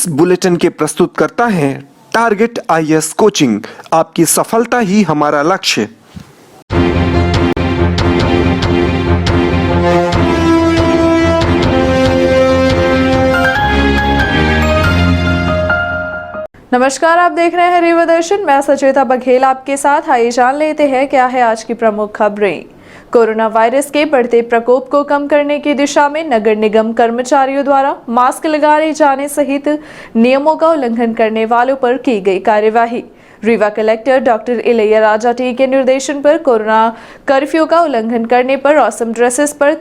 इस बुलेटिन के प्रस्तुत करता है टारगेट आईएएस कोचिंग। आपकी सफलता ही हमारा लक्ष्य। नमस्कार, आप देख रहे हैं रीवा दर्शन। मैं सचेता बघेल आपके साथ। आइए जान लेते हैं क्या है आज की प्रमुख खबरें। कोरोना वायरस के बढ़ते प्रकोप को कम करने की दिशा में नगर निगम कर्मचारियों द्वारा मास्क लगाए जाने सहित नियमों का उल्लंघन करने वालों पर की गई कार्यवाही। Rewa collector doctor Ilaiyaraaja T के निर्देशन पर कोरोना कर्फ्यू का उल्लंघन करने पर औसम ड्रेसेस पर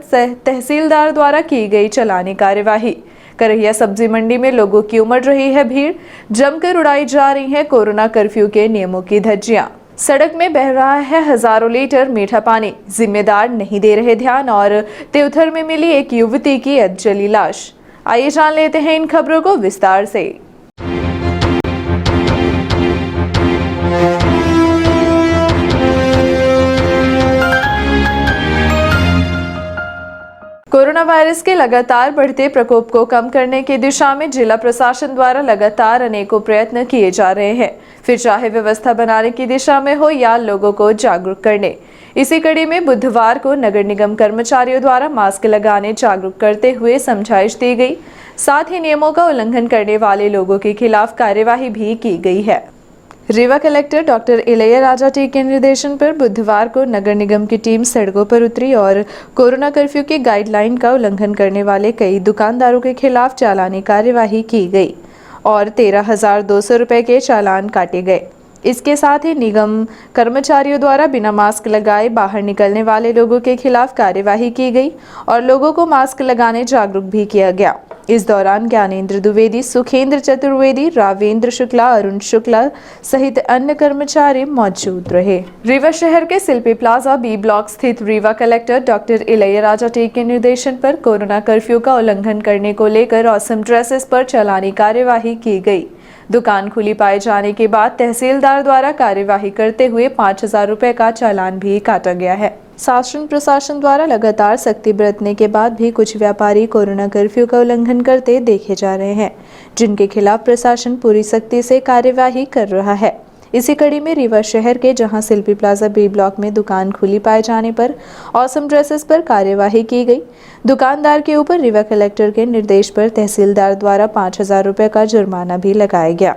तहसीलदार द्वारा की गई चालानी कार्यवाही। करहिया सब्जी मंडी में लोगों की उमड़ रही है भीड़, जमकर उड़ाई जा रही है कोरोना कर्फ्यू के नियमों की धज्जियां। सड़क में बह रहा है हजारों लीटर मीठा पानी, जिम्मेदार नहीं दे रहे ध्यान और तेउथर में मिली एक युवती की अधजली लाश। आइए जान लेते हैं इन खबरों को विस्तार से। कोरोना वायरस के लगातार बढ़ते प्रकोप को कम करने की दिशा में जिला प्रशासन द्वारा लगातार अनेकों प्रयत्न किए जा रहे हैं, फिर चाहे व्यवस्था बनाने की दिशा में हो या लोगों को जागरूक करने। इसी कड़ी में बुधवार को नगर निगम कर्मचारियों द्वारा मास्क लगाने जागरूक करते हुए समझाइश दी गई। साथ ही नियमों का उल्लंघन करने वाले लोगों के खिलाफ कार्यवाही भी की गई है। Rewa collector doctor Ilaiyaraaja T के निर्देशन पर बुधवार को नगर निगम की टीम सड़कों पर उतरी और कोरोना कर्फ्यू की गाइडलाइन का उल्लंघन करने वाले कई दुकानदारों के खिलाफ चालानी कार्यवाही की गई और 13,200 रुपए के चालान काटे गए। इसके साथ ही निगम कर्मचारियों द्वारा बिना मास्क लगाए बाहर निकलने वाले लोगों के खिलाफ कार्यवाही की गई और लोगों को मास्क लगाने जागरूक भी किया गया। इस दौरान ज्ञानेंद्र द्विवेदी, सुखेंद्र चतुर्वेदी, रावेंद्र शुक्ला, अरुण शुक्ला सहित अन्य कर्मचारी मौजूद रहे। रीवा शहर के शिल्पी प्लाजा बी ब्लॉक स्थित Rewa collector doctor Ilaiyaraaja T के निर्देशन पर कोरोना कर्फ्यू का उल्लंघन करने को लेकर औसम ड्रेसेस पर चालानी कार्यवाही की गई। दुकान खुली पाए जाने के बाद तहसीलदार द्वारा कार्यवाही करते हुए 5,000 रुपए का चालान भी काटा गया है। शासन प्रशासन द्वारा लगातार सख्ती बरतने के बाद भी कुछ व्यापारी कोरोना कर्फ्यू का उल्लंघन करते देखे जा रहे हैं, जिनके खिलाफ प्रशासन पूरी सख्ती से कार्यवाही कर रहा है। इसी कड़ी में रीवा शहर के जहां शिल्पी प्लाजा बी ब्लॉक में दुकान खुली पाए जाने पर औसम ड्रेसेस पर कार्यवाही की गई। दुकानदार के ऊपर रीवा कलेक्टर के निर्देश पर तहसीलदार द्वारा 5,000 रुपए का जुर्माना भी लगाया गया।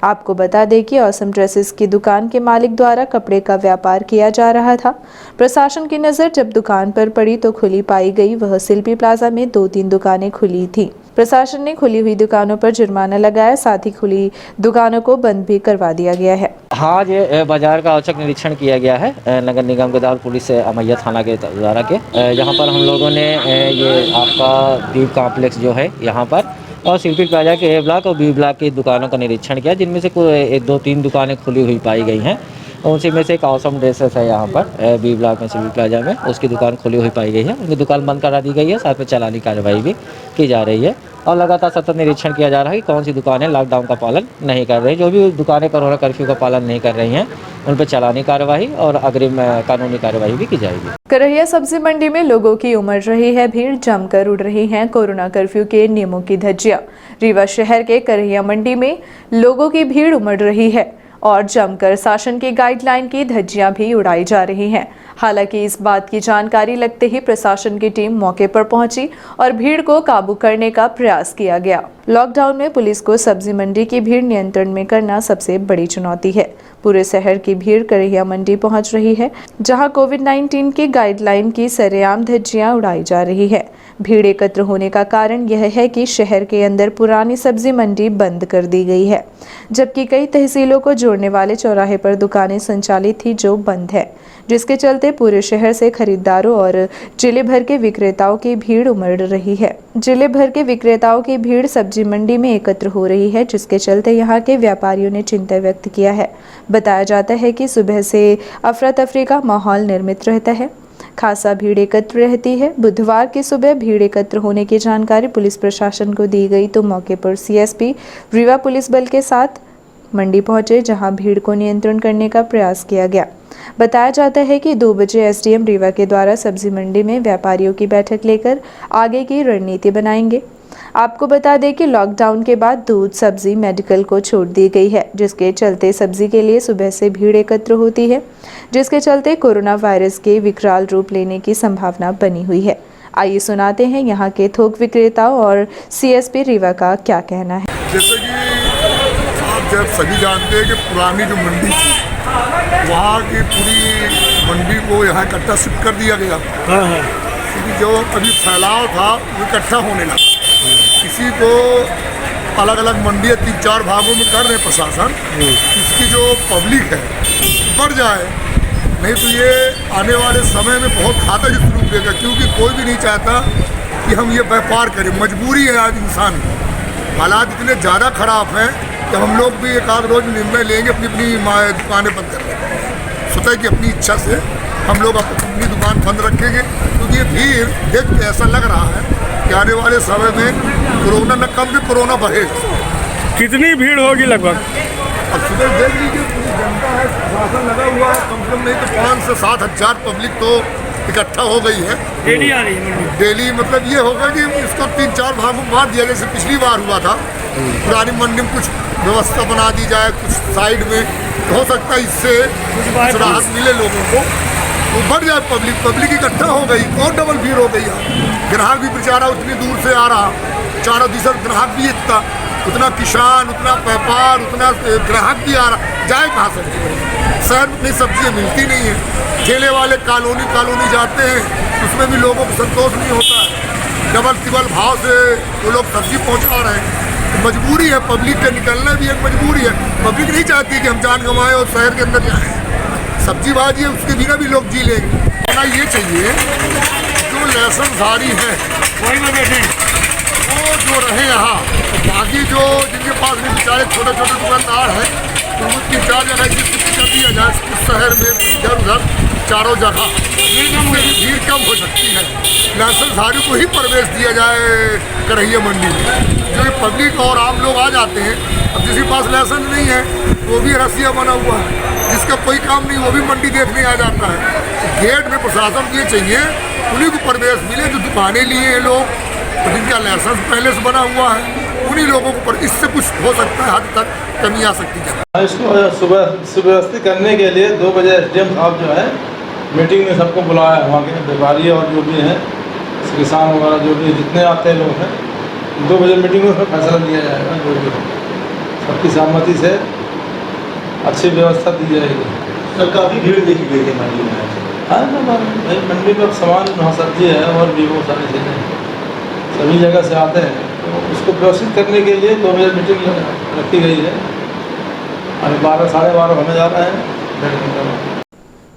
आपको बता दें कि औसम ड्रेसेस की दुकान के मालिक द्वारा कपड़े का व्यापार किया जा रहा था। प्रशासन की नज़र जब दुकान पर पड़ी तो खुली पाई गई वह शिल्पी प्लाजा में 2-3 दुकानें खुली थी। प्रशासन ने खुली हुई दुकानों पर जुर्माना लगाया, साथ ही खुली दुकानों को बंद भी करवा दिया गया है। हाँ, ये बाजार का औचक निरीक्षण किया गया है नगर निगम के द्वारा, पुलिस अमैया थाना के द्वारा के जहाँ पर हम लोगों ने ये आपका दीप कॉम्प्लेक्स जो है यहाँ पर और शिल्पी प्लाजा के ए ब्लॉक और बी ब्लॉक की दुकानों का निरीक्षण किया, जिनमें से 1-2-3 दुकानें खुली हुई पाई गई हैं। उसी में से एक औसम ड्रेसेस है यहाँ पर बी ब्लॉक में शिल्पी प्लाजा में, उसकी दुकान खुली हुई पाई गई है। उनकी दुकान बंद करा दी गई है, साथ में चालानी कार्रवाई भी की जा रही है और लगातार सतत निरीक्षण किया जा रहा है कि कौन सी दुकानें लॉकडाउन का पालन नहीं कर रही। जो भी दुकानें कोरोना कर्फ्यू का पालन नहीं कर रही हैं उन पर चालानी कार्रवाई और अग्रिम कानूनी कार्रवाई भी की जाएगी। करहिया सब्जी मंडी में लोगों की उमड़ रही है भीड़, जमकर उड़ रही हैं कोरोना कर्फ्यू के नियमों की धज्जियां। रीवा शहर के करहिया मंडी में लोगों की भीड़ उमड़ रही है और जमकर शासन की गाइडलाइन की धज्जियां भी उड़ाई जा रही हैं। हालांकि इस बात की जानकारी लगते ही प्रशासन की टीम मौके पर पहुंची और भीड़ को काबू करने का प्रयास किया गया। लॉकडाउन में पुलिस को सब्जी मंडी की भीड़ नियंत्रण में करना सबसे बड़ी चुनौती है। पूरे शहर की भीड़ करहिया मंडी पहुंच रही है, जहां कोविड-19 की गाइडलाइन की सरेआम धज्जियां उड़ाई जा रही है। भीड़ एकत्र होने का कारण यह है कि शहर के अंदर पुरानी सब्जी मंडी बंद कर दी गई है, जबकि कई तहसीलों को जोड़ने वाले चौराहे पर दुकानें संचालित थी जो बंद है, जिसके चलते पूरे शहर से खरीदारों और जिले भर के विक्रेताओं की भीड़ उमड़ रही है। जिले भर के विक्रेताओं की भीड़ सब्जी मंडी में एकत्र हो रही है, जिसके चलते यहाँ के व्यापारियों ने चिंता व्यक्त किया है। बताया जाता है कि सुबह से अफरा तफरी का माहौल निर्मित रहता है, खासा भीड़ एकत्र रहती है। बुधवार की सुबह भीड़ एकत्र होने की जानकारी पुलिस प्रशासन को दी गई तो मौके पर सीएसपी रीवा पुलिस बल के साथ मंडी पहुंचे, जहां भीड़ को नियंत्रण करने का प्रयास किया गया। बताया जाता है कि 2 बजे एसडीएम रीवा के द्वारा सब्जी मंडी में व्यापारियों की बैठक लेकर आगे की रणनीति बनाएंगे। आपको बता दें कि लॉकडाउन के बाद दूध, सब्जी, मेडिकल को छूट दी गई है, जिसके चलते सब्जी के लिए सुबह से भीड़ एकत्र होती है, जिसके चलते कोरोना वायरस के विकराल रूप लेने की संभावना बनी हुई है। आइए सुनाते हैं यहाँ के थोक विक्रेताओं और सीएसपी रीवा का क्या कहना है। जैसे कि आप जब सभी जानते हैं कि पुरानी जो मंडी थी, वहाँ की पूरी मंडी को यहाँ इकट्ठा शिफ्ट कर दिया गया, क्योंकि जो अभी फैलाव था वो इकट्ठा होने लगा। किसी को अलग अलग मंडियाँ 3-4 भागों में कर रहे प्रशासन, इसकी जो पब्लिक है बढ़ जाए, नहीं तो ये आने वाले समय में बहुत घातक स्वरूप देगा, क्योंकि कोई भी नहीं चाहता कि हम ये व्यापार करें। मजबूरी है आज इंसान की, हालात इतने ज़्यादा ख़राब हैं कि हम लोग भी एक आध रोज़ निर्णय लेंगे अपनी दुकानें बंद कर देंगे। सोचा कि अपनी इच्छा से हम लोग अपनी दुकान बंद रखेंगे, क्योंकि ये भीड़ देख के ऐसा लग रहा है कि आने वाले समय में कोरोना न कम भी कोरोना बढ़ेगा। कितनी भीड़ होगी लगभग? और सुबह देख लीजिए पूरी जनता है, शासन लगा हुआ है, कम से कम नहीं तो 5 से 7 हज़ार पब्लिक तो इकट्ठा हो गई है। डेली आ रही है? डेली मतलब ये होगा कि इसको 3-4 भागों में बांट दिया, जैसे पिछली बार हुआ था। पुरानी मंडी में कुछ व्यवस्था बना दी जाए, कुछ साइड में, हो सकता है इससे कुछ राहत मिले लोगों को, वो बढ़ जाए पब्लिक इकट्ठा हो गई और डबल भीड़ हो गई है। ग्राहक भी बेचारा उतनी दूर से आ रहा, चारों दिशा ग्राहक भी इतना, उतना किसान, उतना व्यापार, उतना ग्राहक भी आ रहा, जाए कहाँ सब्जी? शहर में इतनी सब्जियाँ मिलती नहीं है। ठेले वाले कॉलोनी जाते हैं, उसमें भी लोगों को संतोष नहीं होता है, डबल तिबल भाव से वो लोग सब्जी पहुँचा रहे हैं। तो मजबूरी है पब्लिक का, निकलना भी एक मजबूरी है। पब्लिक नहीं चाहती कि हम जान गंवाएं और शहर के अंदर जाएँ। सब्जी भाजी है, उसके बिना भी लोग जी लेंगे। होना ये चाहिए जो लाइसेंसधारी है वही में बैठे, वो जो रहे यहाँ, बाकी जो जिनके पास भी बेचारे छोटे दुकानदार हैं, तो उनकी 4 जगह कर दिया जाए उस शहर में, इधर उधर चारों जगह, भीड़ कम हो सकती है। लाइसेंसधारी को ही प्रवेश दिया जाए करहिया मंडी में, जो पब्लिक और आम लोग आ जाते हैं। अब जिसके पास लाइसेंस नहीं है वो भी रसिया बना हुआ है, जिसका कोई काम नहीं वो भी मंडी देखने आ जाता है। गेट में प्रशासन ये चाहिए उन्हीं को प्रवेश मिले जो दुकानें लिए हैं लोग, तो जिनका लाइसेंस पहले से बना हुआ है, उन्हीं लोगों को, इससे कुछ हो सकता है, हद तक कमी आ सकती है। इसको सुव्यवस्थित करने के लिए 2 बजे एसडीएम साहब जो है मीटिंग में सबको बुलाया है, वहाँ के व्यापारी और जो भी हैं किसान वगैरह जो भी जितने आते हैं लोग हैं, 2 बजे मीटिंग में उसमें फैसला लिया जाएगा। जो भी सबकी सहमति से अच्छी व्यवस्था दी जाएगी। सर काफ़ी भीड़ देखी गई है मंडी में। हाँ, मंडी में अब सामान वहाँ सब्जी है और भी वो सारी चीज़ें सभी जगह से आते हैं, तो उसको व्यवस्थित करने के लिए 2 बजे मीटिंग रखी गई है। अभी 12 साढ़े 12 होने जा रहे हैं।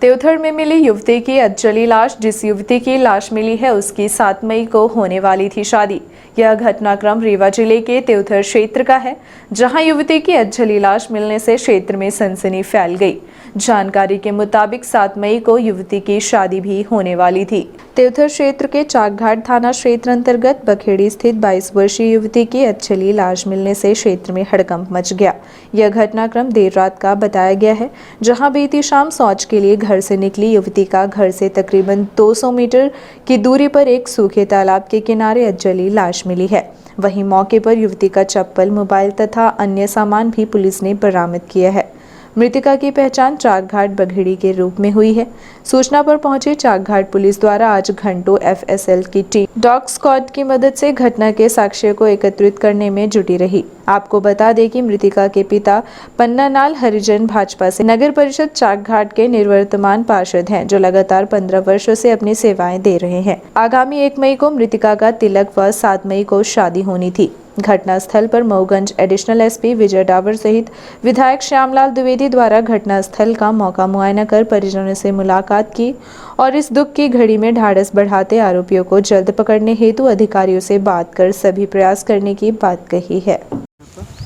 देवधर में मिली युवती की अधजली लाश। जिस युवती की लाश मिली है उसकी 7 मई को होने वाली थी शादी। यह घटनाक्रम रीवा जिले के देवधर क्षेत्र का है, जहां युवती की अधजली लाश मिलने से क्षेत्र में सनसनी फैल गई। जानकारी के मुताबिक 7 मई को युवती की शादी भी होने वाली थी। देवधर क्षेत्र के चाकघाट थाना क्षेत्र अंतर्गत बखेड़ी स्थित 22 वर्षीय युवती की अधजली लाश मिलने से क्षेत्र में हड़कंप मच गया। यह घटनाक्रम देर रात का बताया गया है, जहां बीती शाम शौच के लिए घर से निकली युवती का घर से तकरीबन 200 मीटर की दूरी पर एक सूखे तालाब के किनारे अधजली लाश मिली है। वहीं मौके पर युवती का चप्पल, मोबाइल तथा अन्य सामान भी पुलिस ने बरामद किया है। मृतका की पहचान चाकघाट बघेड़ी के रूप में हुई है। सूचना पर पहुंची चाकघाट पुलिस द्वारा आज घंटों एफएसएल की टीम डॉग स्क्वाड की मदद से घटना के साक्ष्य को एकत्रित करने में जुटी रही। आपको बता दें कि मृतका के पिता पन्नालाल हरिजन भाजपा से नगर परिषद चाकघाट के निवर्तमान पार्षद हैं, जो लगातार 15 वर्षों से अपनी सेवाएं दे रहे हैं। आगामी 1 मई को मृतका का तिलक व 7 मई को शादी होनी थी। घटनास्थल पर मऊगंज एडिशनल एसपी विजय डावर सहित विधायक श्यामलाल द्विवेदी द्वारा घटनास्थल का मौका मुआयना कर परिजनों से मुलाकात की और इस दुख की घड़ी में ढाढ़स बढ़ाते आरोपियों को जल्द पकड़ने हेतु अधिकारियों से बात कर सभी प्रयास करने की बात कही है।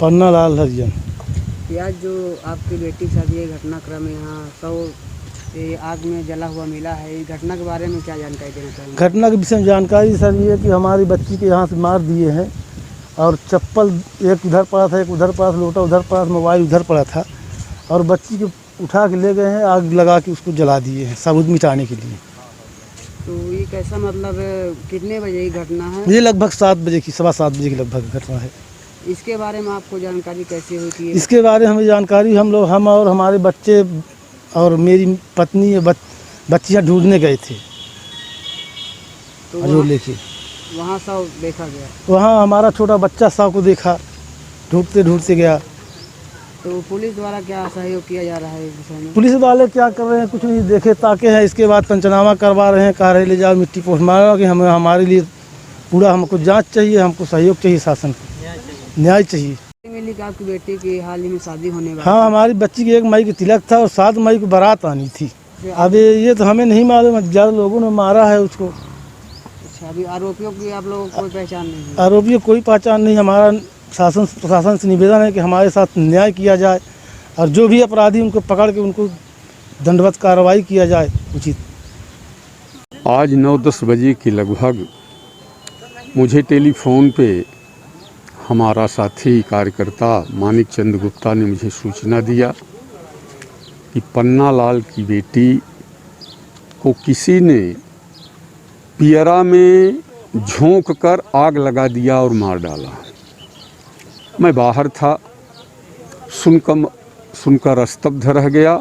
पन्नालाल हरिजन। आज जो आपकी बेटी का ये घटनाक्रम यहाँ 100 आग में जला हुआ मिला है, इस घटना के बारे में क्या जानकारी देना चाहेंगे? घटना के विषय में जानकारी सर ये है कि हमारी बच्ची के यहाँ से मार दिए हैं और चप्पल एक उधर पड़ा था, एक उधर पड़ा था, लोटा उधर पड़ा था, मोबाइल उधर पड़ा था और बच्ची को उठा के ले गए हैं, आग लगा के उसको जला दिए हैं सबूत मिटाने के लिए। तो ये कैसा मतलब कितने बजे की घटना है? ये लगभग 7 बजे की, 7:15 की लगभग घटना है। इसके बारे में आपको जानकारी कैसे हुई थी? इसके बारे में हमें जानकारी हम और हमारे बच्चे और मेरी पत्नी बच्चियाँ ढूंढने गए थे तो जो लेके वहाँ सब देखा गया। वहाँ हमारा छोटा बच्चा साव को देखा, ढूंढते ढूंढते गया। तो पुलिस द्वारा क्या सहयोग किया जा रहा है इस विषय में? पुलिस वाले क्या कर रहे हैं, कुछ नहीं, देखे ताके हैं। इसके बाद पंचनामा करवा रहे हैं, कह रहे ले जाओ मिट्टी पोस्टमार्टम कि हमें हमारे लिए पूरा हमको जांच चाहिए, हमको सहयोग चाहिए, शासन को न्याय चाहिए। मिली कि आपकी बेटी की हाल ही में शादी होने वाली? हाँ, हमारी बच्ची की 1 मई की तिलक था और 7 मई को बारात आनी थी। अब ये तो हमें नहीं मालूम, ज़्यादा लोगों ने मारा है उसको। अच्छा, अभी आरोपियों की आप लोगों को कोई पहचान नहीं है? आरोपियों कोई पहचान नहीं। हमारा प्रशासन से निवेदन है कि हमारे साथ न्याय किया जाए और जो भी अपराधी उनको पकड़ के उनको दंडवत कार्रवाई किया जाए उचित। आज 9-10 बजे के लगभग मुझे टेलीफोन पे हमारा साथी कार्यकर्ता मानिक चंद गुप्ता ने मुझे सूचना दिया कि पन्ना लाल की बेटी को किसी ने पियरा में झोंक कर आग लगा दिया और मार डाला। मैं बाहर था, सुनकर स्तब्ध रह गया।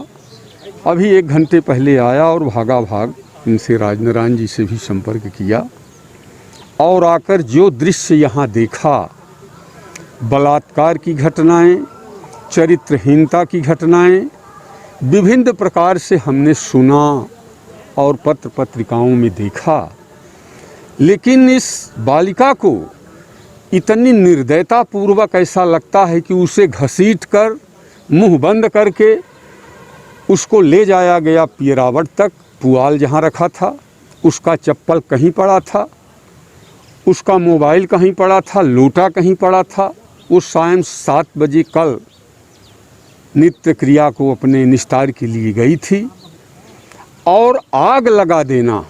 अभी 1 घंटे पहले आया और भाग इनसे राजनारायण जी से भी संपर्क किया और आकर जो दृश्य यहाँ देखा, बलात्कार की घटनाएं, चरित्रहीनता की घटनाएं विभिन्न प्रकार से हमने सुना और पत्र पत्रिकाओं में देखा, लेकिन इस बालिका को इतनी निर्दयता पूर्वक ऐसा लगता है कि उसे घसीट कर मुंह बंद करके उसको ले जाया गया पियरावट तक। पुआल जहाँ रखा था, उसका चप्पल कहीं पड़ा था, उसका मोबाइल कहीं पड़ा था, लोटा कहीं पड़ा था। वो शाम 7 बजे कल नित्य क्रिया को अपने निस्तार के लिए गई थी और आग लगा देना,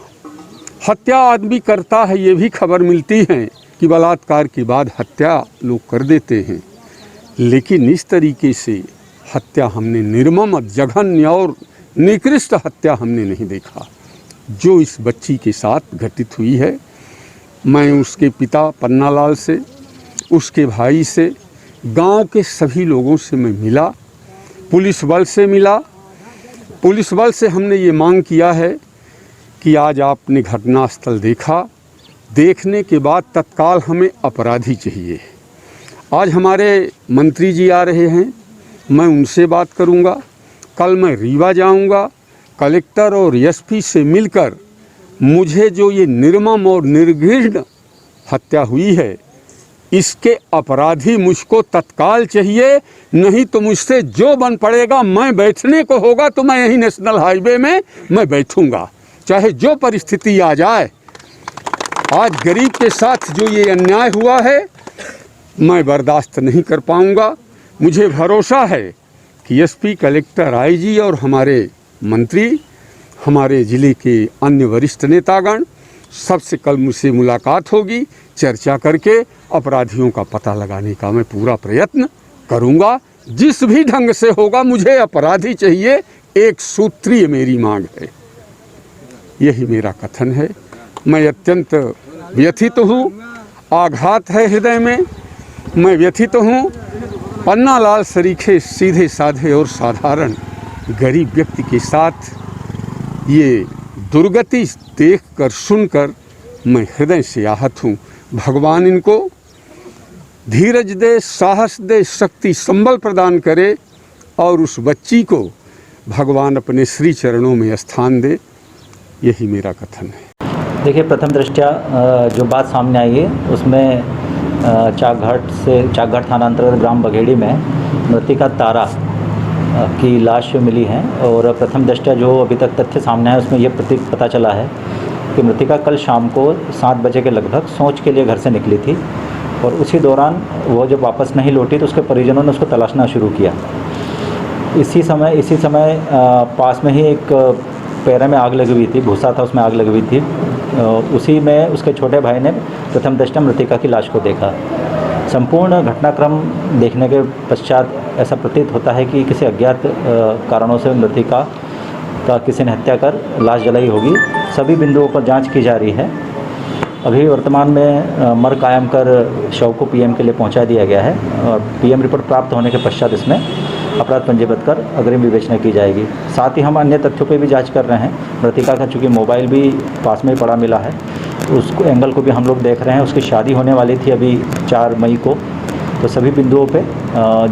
हत्या आदमी करता है, ये भी खबर मिलती है कि बलात्कार के बाद हत्या लोग कर देते हैं, लेकिन इस तरीके से हत्या हमने निर्मम, जघन्य और निकृष्ट हत्या हमने नहीं देखा जो इस बच्ची के साथ घटित हुई है। मैं उसके पिता पन्नालाल से, उसके भाई से, गांव के सभी लोगों से मैं मिला, पुलिस बल से मिला। पुलिस बल से हमने ये मांग किया है कि आज आपने घटनास्थल देखा, देखने के बाद तत्काल हमें अपराधी चाहिए। आज हमारे मंत्री जी आ रहे हैं, मैं उनसे बात करूंगा। कल मैं रीवा जाऊंगा, कलेक्टर और एसपी से मिलकर मुझे जो ये निर्मम और निर्घृण हत्या हुई है, इसके अपराधी मुझको तत्काल चाहिए, नहीं तो मुझसे जो बन पड़ेगा, मैं बैठने को होगा तो मैं यही नेशनल हाईवे में मैं बैठूंगा, चाहे जो परिस्थिति आ जाए। आज गरीब के साथ जो ये अन्याय हुआ है, मैं बर्दाश्त नहीं कर पाऊंगा। मुझे भरोसा है कि एसपी, कलेक्टर, आईजी और हमारे मंत्री, हमारे ज़िले के अन्य वरिष्ठ नेतागण सबसे कल मुझसे मुलाकात होगी। चर्चा करके अपराधियों का पता लगाने का मैं पूरा प्रयत्न करूंगा। जिस भी ढंग से होगा, मुझे अपराधी चाहिए, एक सूत्रीय मेरी मांग है। यही मेरा कथन है। मैं अत्यंत व्यथित हूँ, आघात है हृदय में, मैं व्यथित हूँ। पन्ना लाल सरीखे सीधे साधे और साधारण गरीब व्यक्ति के साथ ये दुर्गति देखकर सुनकर मैं हृदय से आहत हूँ। भगवान इनको धीरज दे, साहस दे, शक्ति संबल प्रदान करे और उस बच्ची को भगवान अपने श्री चरणों में स्थान दे। यही मेरा कथन है। देखिए, प्रथम दृष्टया जो बात सामने आई है उसमें चाकघाट थाना अंतर्गत ग्राम बघेड़ी में मृतिका तारा की लाश मिली है और प्रथम दृष्टया जो अभी तक तथ्य सामने है उसमें ये पता चला है कि मृतिका कल शाम को 7 बजे के लगभग सोच के लिए घर से निकली थी और उसी दौरान वो जब वापस नहीं लौटी तो उसके परिजनों ने उसको तलाशना शुरू किया। इसी समय पास में ही एक पैर में आग लगी हुई थी, भूसा था उसमें आग लगी हुई थी। उसी में उसके छोटे भाई ने प्रथम दृष्टया मृतिका की लाश को देखा। संपूर्ण घटनाक्रम देखने के पश्चात ऐसा प्रतीत होता है कि किसी अज्ञात कारणों से मृतिका का किसी ने हत्या कर लाश जलाई होगी। सभी बिंदुओं पर जांच की जा रही है। अभी वर्तमान में मर कायम कर शव को पीएम के लिए पहुंचा दिया गया है और पीएम रिपोर्ट प्राप्त होने के पश्चात इसमें अपराध पंजीबद्ध कर अग्रिम विवेचना की जाएगी। साथ ही हम अन्य तथ्यों पे भी जांच कर रहे हैं। मृतिका का चूँकि मोबाइल भी पास में पड़ा मिला है, तो उसको एंगल को भी हम लोग देख रहे हैं। उसकी शादी होने वाली थी अभी 4 मई को, तो सभी बिंदुओं पे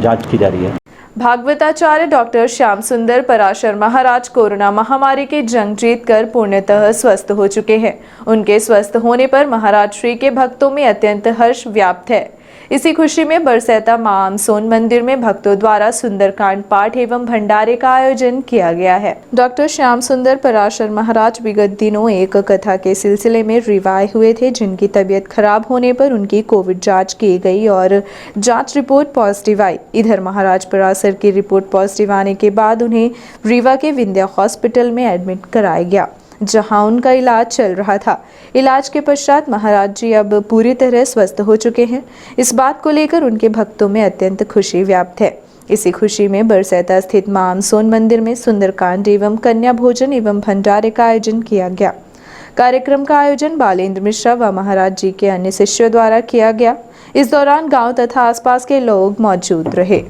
जांच की जा रही है। भागवताचार्य डॉक्टर श्याम सुंदर पराशर महाराज कोरोना महामारी की जंग जीतकर पूर्णतः स्वस्थ हो चुके हैं। उनके स्वस्थ होने पर महाराज श्री के भक्तों में अत्यंत हर्ष व्याप्त है। इसी खुशी में बरसैता मां आमसोन मंदिर में भक्तों द्वारा सुंदरकांड पाठ एवं भंडारे का आयोजन किया गया है। डॉक्टर श्याम सुंदर पराशर महाराज विगत दिनों एक कथा के सिलसिले में रिवाय हुए थे, जिनकी तबीयत खराब होने पर उनकी कोविड जांच की गई और जांच रिपोर्ट पॉजिटिव आई। इधर महाराज पराशर की रिपोर्ट पॉजिटिव आने के बाद उन्हें रीवा के विंध्या हॉस्पिटल में एडमिट कराया गया, जहां उनका इलाज चल रहा था। इलाज के पश्चात महाराज जी अब पूरी तरह स्वस्थ हो चुके हैं। इस बात को लेकर उनके भक्तों में अत्यंत खुशी व्याप्त है। इसी खुशी में बरसैता स्थित मां आमसोन मंदिर में सुंदरकांड एवं कन्या भोजन एवं भंडारे का आयोजन किया गया। कार्यक्रम का आयोजन बालेंद्र मिश्रा व महाराज जी के अन्य शिष्यों द्वारा किया गया। इस दौरान गाँव तथा आसपास के लोग मौजूद रहे।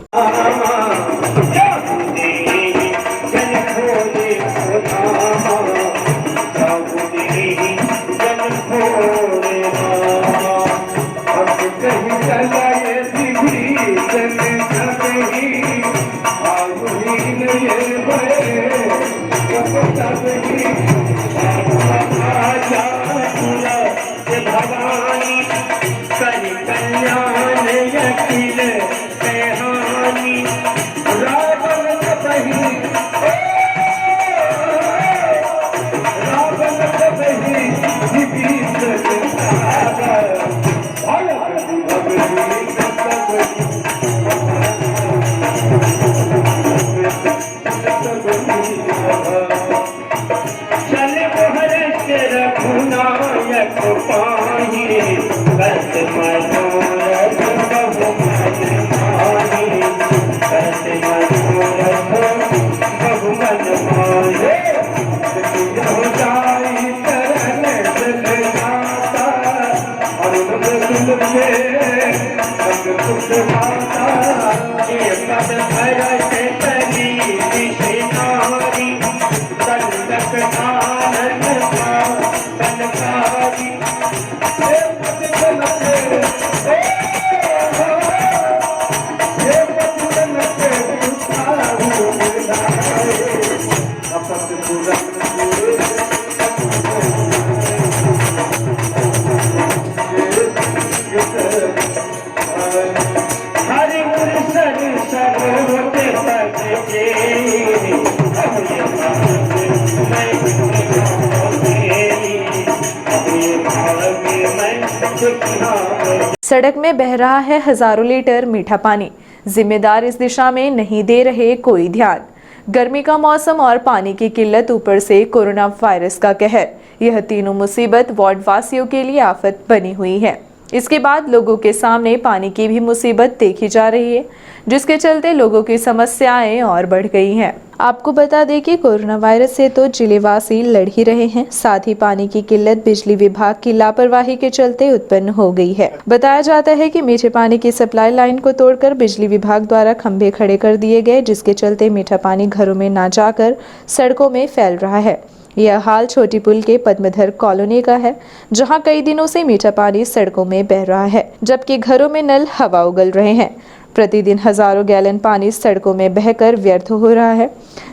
सड़क में बह रहा है हजारों लीटर मीठा पानी, जिम्मेदार इस दिशा में नहीं दे रहे कोई ध्यान। गर्मी का मौसम और पानी की किल्लत, ऊपर से कोरोना वायरस का कहर, यह तीनों मुसीबत वार्ड वासियों के लिए आफत बनी हुई है। इसके बाद लोगों के सामने पानी की भी मुसीबत देखी जा रही है, जिसके चलते लोगों की समस्याएं और बढ़ गई हैं। आपको बता दें कि कोरोना वायरस से तो जिलेवासी लड़ ही रहे हैं, साथ ही पानी की किल्लत बिजली विभाग की लापरवाही के चलते उत्पन्न हो गई है। बताया जाता है कि मीठे पानी की सप्लाई लाइन को तोड़कर बिजली विभाग द्वारा खंभे खड़े कर दिए गए, जिसके चलते मीठा पानी घरों में ना जाकर सड़कों में फैल रहा है। यह हाल छोटी पुल के पद्मधर कॉलोनी का है, जहां कई दिनों से मीठा पानी सड़कों में बह रहा है, जबकि घरों में नल हवा उगल रहे हैं। प्रतिदिन हजारों गैलन पानी सड़कों में बहकर व्यर्थ हो रहा है,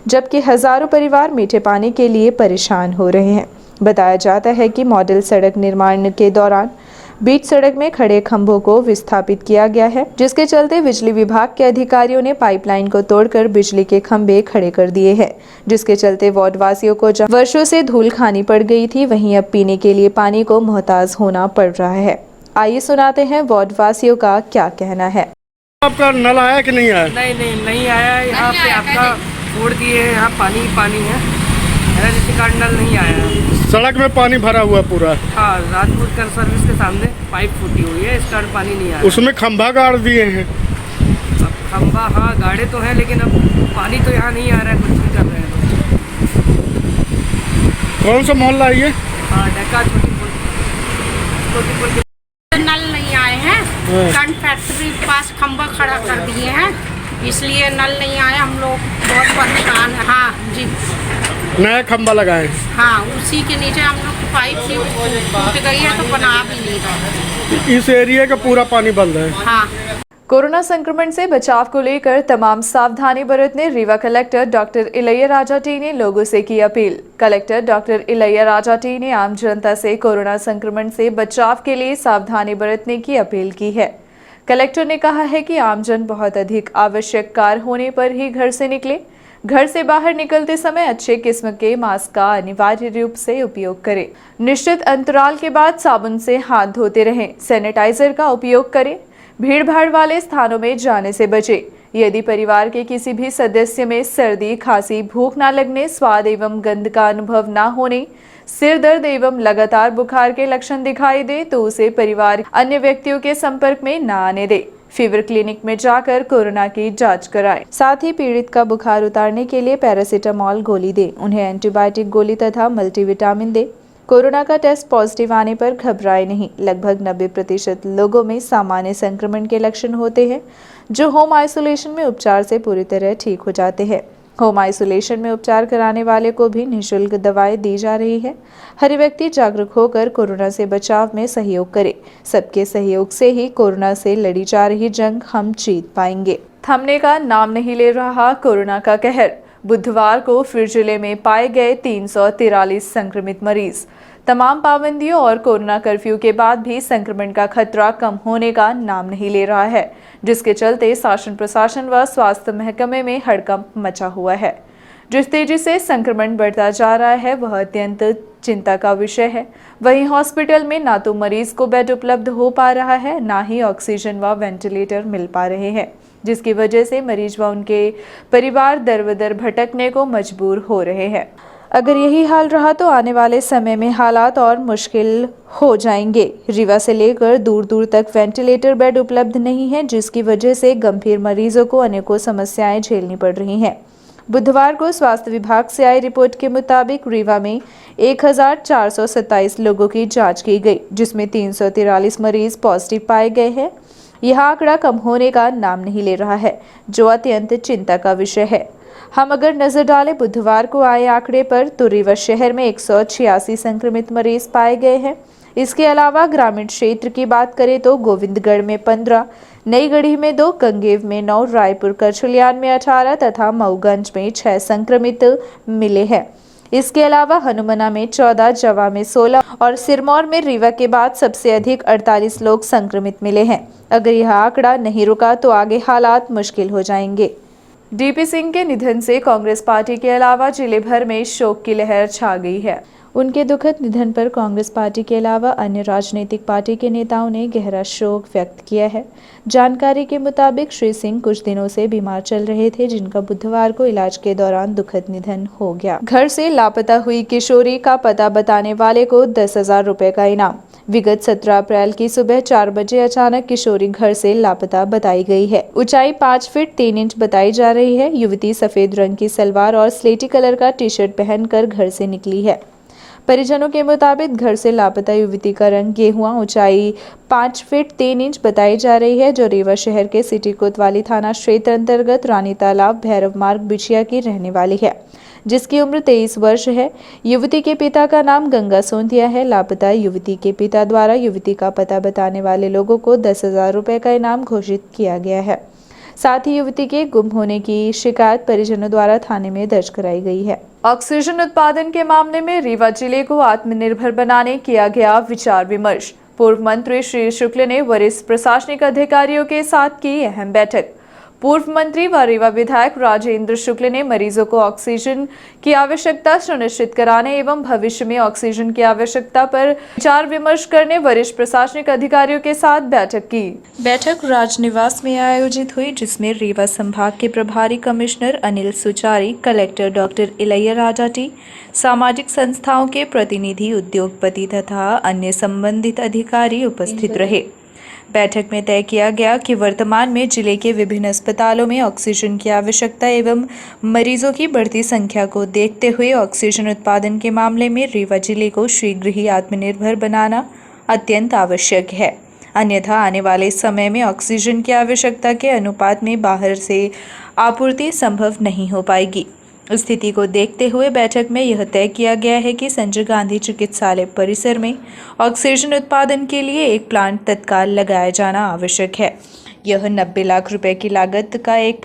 जबकि हजारों परिवार मीठे पानी के लिए परेशान हो रहे हैं। बताया जाता है कि मॉडल सड़क निर्माण के दौरान बीच सड़क में खड़े खंभों को विस्थापित किया गया है, जिसके चलते बिजली विभाग के अधिकारियों ने पाइपलाइन को तोड़कर बिजली के खंभे खड़े कर दिए हैं, जिसके चलते वार्ड वासियों को वर्षों से धूल खानी पड़ गई थी, वहीं अब पीने के लिए पानी को मोहताज होना पड़ रहा है। आइए सुनाते हैं वार्ड वासियों का क्या कहना है। आपका नल आया कि नहीं आया? नहीं आया। यहाँ पे आपका छोड़ दिए, यहाँ पानी है, इलेक्ट्रिसिटी कार्ड नल नहीं आया। सड़क में पानी भरा हुआ पूरा? हाँ, राजपूत कर सर्विस के सामने पाइप फूटी हुई है, इस कारण पानी नहीं आया। उसमें खंभा गाड़ दिए हैं? अब खंभा हाँ गाड़े तो हैं, लेकिन अब पानी तो यहाँ नहीं आ रहा है, कुछ भी कर रहे हैं। कौन सा मोहल्ला है ये? नल नहीं आए हैं, कंड फैक्ट्री के पास खंबा खड़ा कर दिए हैं, इसलिए नल नहीं आए। हम लोग बहुत परेशान हैं। हाँ जी, नया खंबा लगाए। हाँ, उसी के नीचे हम लोग की पाइप थी, टूट गई है तो बना भी नहीं रहा। इस एरिया का पूरा पानी बंद है। हाँ। कोरोना संक्रमण से बचाव को लेकर तमाम सावधानी बरतने Rewa collector doctor Ilaiya Raja T ने लोगों से की appeal. Collector doctor Ilaiya Raja T ने आम जनता से कोरोना संक्रमण से बचाव के लिए सावधानी बरतने की अपील की है। कलेक्टर ने कहा है कि आमजन बहुत अधिक आवश्यक कार्य होने पर ही घर से निकले। घर से बाहर निकलते समय अच्छे किस्म के मास्क का अनिवार्य रूप से उपयोग करें। निश्चित अंतराल के बाद साबुन से हाथ धोते रहें। सैनिटाइजर का उपयोग करें। भीड़ भाड़ वाले स्थानों में जाने से बचें। यदि परिवार के किसी भी सदस्य में सर्दी, खांसी, भूख न लगने, स्वाद एवं गंध का अनुभव न होने, सिर दर्द एवं लगातार बुखार के लक्षण दिखाई दे तो उसे परिवार अन्य व्यक्तियों के संपर्क में न आने दे। फीवर क्लिनिक में जाकर कोरोना की जांच कराएं। साथ ही पीड़ित का बुखार उतारने के लिए पैरासीटामोल गोली दें। उन्हें एंटीबायोटिक गोली तथा मल्टीविटामिन दें। कोरोना का टेस्ट पॉजिटिव आने पर घबराए नहीं। लगभग 90% लोगों में सामान्य संक्रमण के लक्षण होते हैं जो होम आइसोलेशन में उपचार से पूरी तरह ठीक हो जाते हैं। होम आइसोलेशन में उपचार कराने वाले को भी निःशुल्क दवाएं दी जा रही है। हर व्यक्ति जागरूक होकर कोरोना से बचाव में सहयोग करे। सबके सहयोग से ही कोरोना से लड़ी जा रही जंग हम जीत पाएंगे। थमने का नाम नहीं ले रहा कोरोना का कहर। बुधवार को फिर जिले में पाए गए 343 संक्रमित मरीज। तमाम पाबंदियों और कोरोना कर्फ्यू के बाद भी संक्रमण का खतरा कम होने का नाम नहीं ले रहा है, जिसके चलते शासन प्रशासन व स्वास्थ्य महकमे में हड़कंप मचा हुआ है। जिस तेजी से संक्रमण बढ़ता जा रहा है वह अत्यंत चिंता का विषय है। वहीं हॉस्पिटल में ना तो मरीज को बेड उपलब्ध हो पा रहा है, ना ही ऑक्सीजन व वेंटिलेटर मिल पा रहे हैं, जिसकी वजह से मरीज व उनके परिवार दर बदर भटकने को मजबूर हो रहे हैं। अगर यही हाल रहा तो आने वाले समय में हालात और मुश्किल हो जाएंगे। रीवा से लेकर दूर दूर तक वेंटिलेटर बेड उपलब्ध नहीं है, जिसकी वजह से गंभीर मरीजों को अनेकों समस्याएं झेलनी पड़ रही हैं। बुधवार को स्वास्थ्य विभाग से आई रिपोर्ट के मुताबिक रीवा में 1427 लोगों की जांच की गई, जिसमें 343 मरीज पॉजिटिव पाए गए हैं। यह आंकड़ा कम होने का नाम नहीं ले रहा है, जो अत्यंत चिंता का विषय है। हम अगर नजर डालें बुधवार को आए आंकड़े पर तो रीवा शहर में 186 संक्रमित मरीज पाए गए हैं। इसके अलावा ग्रामीण क्षेत्र की बात करें तो गोविंदगढ़ में 15, नई गढ़ी में 2, गंगेव में 9, रायपुर करछलियान में 18 तथा मऊगंज में 6 संक्रमित मिले हैं। इसके अलावा हनुमना में 14, जवा में 16 और सिरमौर में रीवा के बाद सबसे अधिक 48 लोग संक्रमित मिले हैं। अगर यह आंकड़ा नहीं रुका तो आगे हालात मुश्किल हो जाएंगे। डीपी सिंह के निधन से कांग्रेस पार्टी के अलावा जिले भर में शोक की लहर छा गई है। उनके दुखद निधन पर कांग्रेस पार्टी के अलावा अन्य राजनीतिक पार्टी के नेताओं ने गहरा शोक व्यक्त किया है। जानकारी के मुताबिक श्री सिंह कुछ दिनों से बीमार चल रहे थे, जिनका बुधवार को इलाज के दौरान दुखद निधन हो गया। घर से लापता हुई किशोरी का पता बताने वाले को 10,000 रुपए का इनाम। विगत 17 अप्रैल की सुबह 4 बजे अचानक किशोरी घर से लापता बताई गई है। ऊंचाई 5 फीट 3 इंच बताई जा रही है। युवती सफेद रंग की सलवार और स्लेटी कलर का टी शर्ट पहनकर घर से निकली है। परिजनों के मुताबिक घर से लापता युवती का रंग गेहुआ, ऊंचाई 5 फीट 3 इंच बताई जा रही है, जो रीवा शहर के सिटी कोतवाली थाना क्षेत्र अंतर्गत रानी तालाब भैरव मार्ग बिछिया की रहने वाली है, जिसकी उम्र 23 वर्ष है। युवती के पिता का नाम गंगा सोंधिया है। लापता युवती के पिता द्वारा युवती का पता बताने वाले लोगों को 10,000 रुपए का इनाम घोषित किया गया है। साथ ही युवती के गुम होने की शिकायत परिजनों द्वारा थाने में दर्ज कराई गई है। ऑक्सीजन उत्पादन के मामले में रीवा जिले को आत्मनिर्भर बनाने किया गया विचार विमर्श। पूर्व मंत्री श्री शुक्ल ने वरिष्ठ प्रशासनिक अधिकारियों के साथ की अहम बैठक। पूर्व मंत्री व रीवा विधायक राजेंद्र शुक्ल ने मरीजों को ऑक्सीजन की आवश्यकता सुनिश्चित कराने एवं भविष्य में ऑक्सीजन की आवश्यकता पर विचार विमर्श करने वरिष्ठ प्रशासनिक अधिकारियों के साथ बैठक की। बैठक राजनिवास में आयोजित हुई, जिसमें रीवा संभाग के प्रभारी commissioner Anil Suchari, collector doctor Ilaiya Raja T, सामाजिक संस्थाओं के प्रतिनिधि, उद्योगपति तथा अन्य संबंधित अधिकारी उपस्थित रहे। बैठक में तय किया गया कि वर्तमान में जिले के विभिन्न अस्पतालों में ऑक्सीजन की आवश्यकता एवं मरीजों की बढ़ती संख्या को देखते हुए ऑक्सीजन उत्पादन के मामले में रीवा जिले को शीघ्र ही आत्मनिर्भर बनाना अत्यंत आवश्यक है। अन्यथा आने वाले समय में ऑक्सीजन की आवश्यकता के अनुपात में बाहर से आपूर्ति संभव नहीं हो पाएगी। स्थिति को देखते हुए बैठक में यह तय किया गया है कि संजय गांधी चिकित्सालय परिसर में ऑक्सीजन उत्पादन के लिए एक प्लांट तत्काल लगाया जाना आवश्यक है। यह 90 लाख रुपए की लागत का एक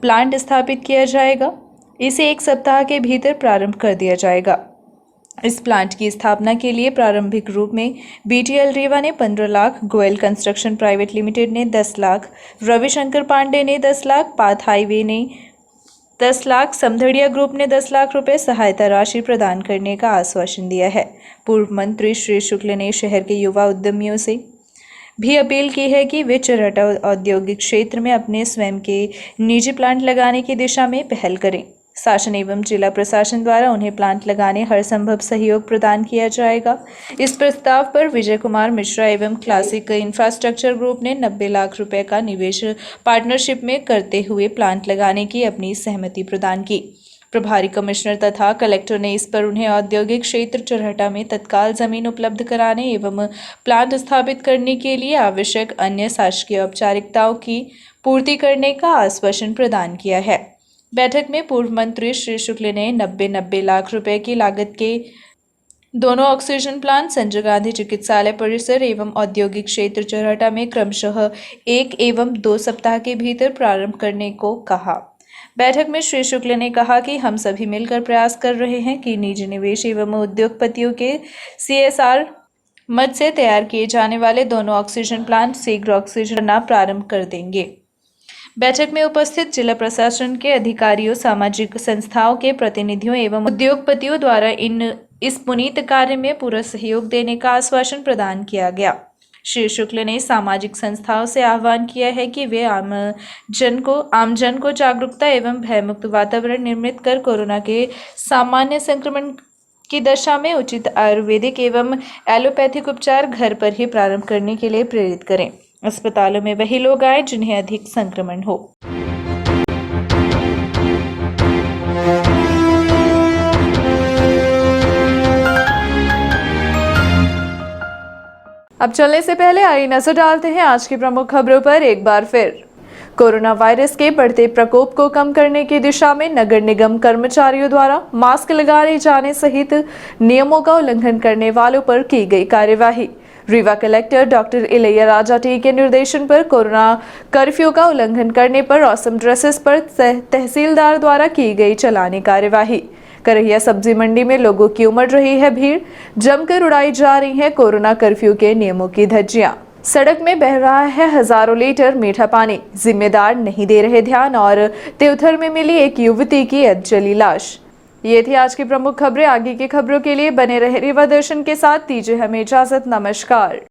प्लांट स्थापित किया जाएगा। इसे 1 सप्ताह के भीतर प्रारंभ कर दिया जाएगा। इस प्लांट की स्थापना के लिए प्रारंभिक रूप में BTL रीवा ने 15 lakh, Goyal construction private limited ने 10 लाख, रविशंकर पांडे ने 10 लाख, पाथ हाईवे ने 10 लाख, समधड़िया ग्रुप ने 10 लाख रुपए सहायता राशि प्रदान करने का आश्वासन दिया है। पूर्व मंत्री श्री शुक्ल ने शहर के युवा उद्यमियों से भी अपील की है कि वे चरहटा औद्योगिक क्षेत्र में अपने स्वयं के निजी प्लांट लगाने की दिशा में पहल करें। शासन एवं जिला प्रशासन द्वारा उन्हें प्लांट लगाने हर संभव सहयोग प्रदान किया जाएगा। इस प्रस्ताव पर विजय कुमार मिश्रा एवं क्लासिक इंफ्रास्ट्रक्चर ग्रुप ने 90 लाख रुपए का निवेश पार्टनरशिप में करते हुए प्लांट लगाने की अपनी सहमति प्रदान की। प्रभारी कमिश्नर तथा कलेक्टर ने इस पर उन्हें औद्योगिक क्षेत्र चरहटा में तत्काल जमीन उपलब्ध कराने एवं प्लांट स्थापित करने के लिए आवश्यक अन्य शासकीय औपचारिकताओं की पूर्ति करने का आश्वासन प्रदान किया है। बैठक में पूर्व मंत्री श्री शुक्ल ने 90 लाख रुपए की लागत के दोनों ऑक्सीजन प्लांट संजय गांधी चिकित्सालय परिसर एवं औद्योगिक क्षेत्र चरहटा में क्रमशः 1 एवं 2 सप्ताह के भीतर प्रारंभ करने को कहा। बैठक में श्री शुक्ल ने कहा कि हम सभी मिलकर प्रयास कर रहे हैं कि निजी निवेश एवं उद्योगपतियों के CSR मद से तैयार किए जाने वाले दोनों ऑक्सीजन प्लांट शीघ्र ऑक्सीजन न प्रारंभ कर देंगे। बैठक में उपस्थित जिला प्रशासन के अधिकारियों, सामाजिक संस्थाओं के प्रतिनिधियों एवं उद्योगपतियों द्वारा इस पुनीत कार्य में पूरा सहयोग देने का आश्वासन प्रदान किया गया। श्री शुक्ल ने सामाजिक संस्थाओं से आह्वान किया है कि वे आमजन को जागरूकता एवं भयमुक्त वातावरण निर्मित कर कोरोना के सामान्य संक्रमण की दशा में उचित आयुर्वेदिक एवं एलोपैथिक उपचार घर पर ही प्रारंभ करने के लिए प्रेरित करें। अस्पतालों में वही लोग आए जिन्हें अधिक संक्रमण हो। अब चलने से पहले आइए नजर डालते हैं आज की प्रमुख खबरों पर एक बार फिर। कोरोना वायरस के बढ़ते प्रकोप को कम करने की दिशा में नगर निगम कर्मचारियों द्वारा मास्क लगाए जाने सहित नियमों का उल्लंघन करने वालों पर की गई कार्यवाही। Rewa collector doctor Ilaiya Raja T के निर्देशन पर कोरोना कर्फ्यू का उल्लंघन करने पर औसम ड्रेसेस पर तहसीलदार द्वारा की गई चालानी कार्यवाही। करहिया सब्जी मंडी में लोगों की उमड़ रही है भीड़, जमकर उड़ाई जा रही है कोरोना कर्फ्यू के नियमों की धज्जियां। सड़क में बह रहा है हजारों लीटर मीठा पानी, जिम्मेदार नहीं दे रहे ध्यान और तेउथर में मिली एक युवती की अधजली लाश। ये थी आज की प्रमुख खबरें। आगे की खबरों के लिए बने रहे रीवा दर्शन के साथ। दीजिए हमें इजाजत। नमस्कार।